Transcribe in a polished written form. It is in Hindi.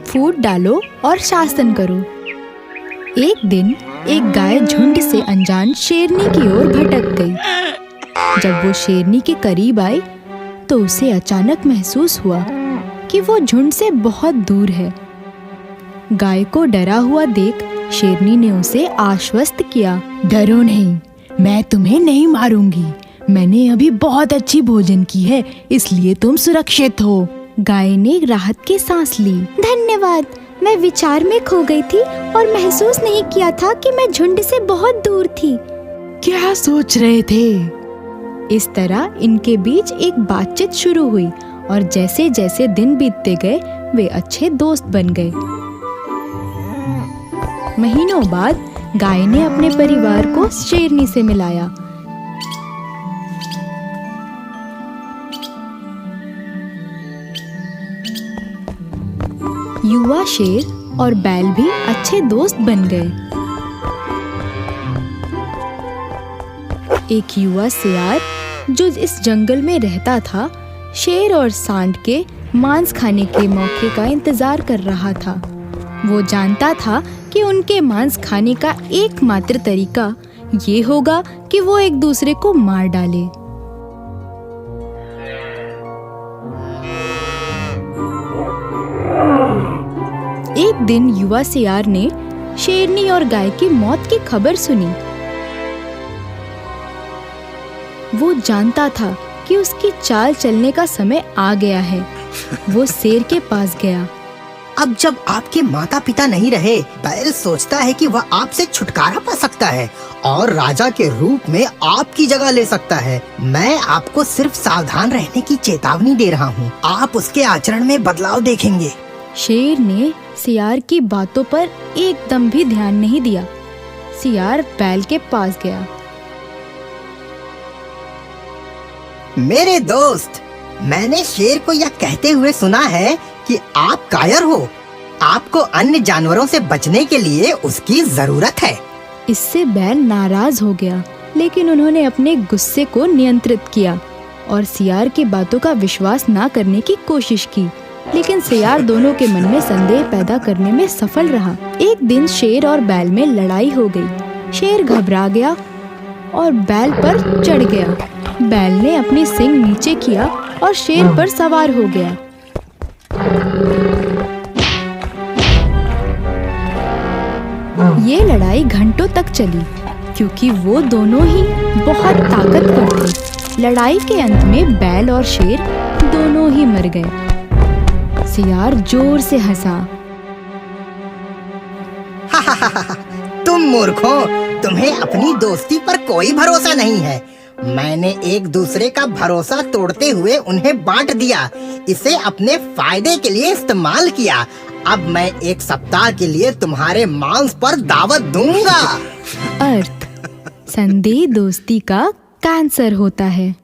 फूट डालो और शासन करो। एक दिन एक गाय झुंड से अनजान शेरनी की ओर भटक गई। जब वो शेरनी के करीब आई तो उसे अचानक महसूस हुआ कि वो झुंड से बहुत दूर है। गाय को डरा हुआ देख शेरनी ने उसे आश्वस्त किया, डरो नहीं, मैं तुम्हें नहीं मारूंगी। मैंने अभी बहुत अच्छी भोजन की है, इसलिए तुम सुरक्षित हो। गाय ने राहत की सांस ली। धन्यवाद, मैं विचार में खो गई थी और महसूस नहीं किया था कि मैं झुंड से बहुत दूर थी। क्या सोच रहे थे? इस तरह इनके बीच एक बातचीत शुरू हुई और जैसे जैसे दिन बीतते गए वे अच्छे दोस्त बन गए। महीनों बाद गाय ने अपने परिवार को शेरनी से मिलाया। युवा शेर और बैल भी अच्छे दोस्त बन गए। एक युवा सियार जो इस जंगल में रहता था, शेर और सांड के मांस खाने के मौके का इंतजार कर रहा था। वो जानता था कि उनके मांस खाने का एकमात्र तरीका ये होगा कि वो एक दूसरे को मार डाले। एक दिन युवा सियार ने शेरनी और गाय की मौत की खबर सुनी। वो जानता था कि उसकी चाल चलने का समय आ गया है। वो शेर के पास गया। अब जब आपके माता पिता नहीं रहे, बैल सोचता है कि वह आपसे छुटकारा पा सकता है और राजा के रूप में आपकी जगह ले सकता है। मैं आपको सिर्फ सावधान रहने की चेतावनी दे रहा हूँ। आप उसके आचरण में बदलाव देखेंगे। शेर ने सियार की बातों पर एकदम भी ध्यान नहीं दिया। सियार बैल के पास गया। मेरे दोस्त, मैंने शेर को यह कहते हुए सुना है कि आप कायर हो। आपको अन्य जानवरों से बचने के लिए उसकी जरूरत है। इससे बैल नाराज हो गया, लेकिन उन्होंने अपने गुस्से को नियंत्रित किया और सियार की बातों का विश्वास न करने की कोशिश की। लेकिन सियार दोनों के मन में संदेह पैदा करने में सफल रहा। एक दिन शेर और बैल में लड़ाई हो गई। शेर घबरा गया और बैल पर चढ़ गया। बैल ने अपनी सींग नीचे किया और शेर पर सवार हो गया। ये लड़ाई घंटों तक चली क्योंकि वो दोनों ही बहुत ताकतवर थे। लड़ाई के अंत में बैल और शेर दोनों ही मर गए। सियार जोर से हंसा। तुम मूर्खों, तुम्हें अपनी दोस्ती पर कोई भरोसा नहीं है। मैंने एक दूसरे का भरोसा तोड़ते हुए उन्हें बांट दिया। इसे अपने फायदे के लिए इस्तेमाल किया। अब मैं एक सप्ताह के लिए तुम्हारे मांस पर दावत दूंगा। अर्थ: संदेह दोस्ती का कैंसर होता है।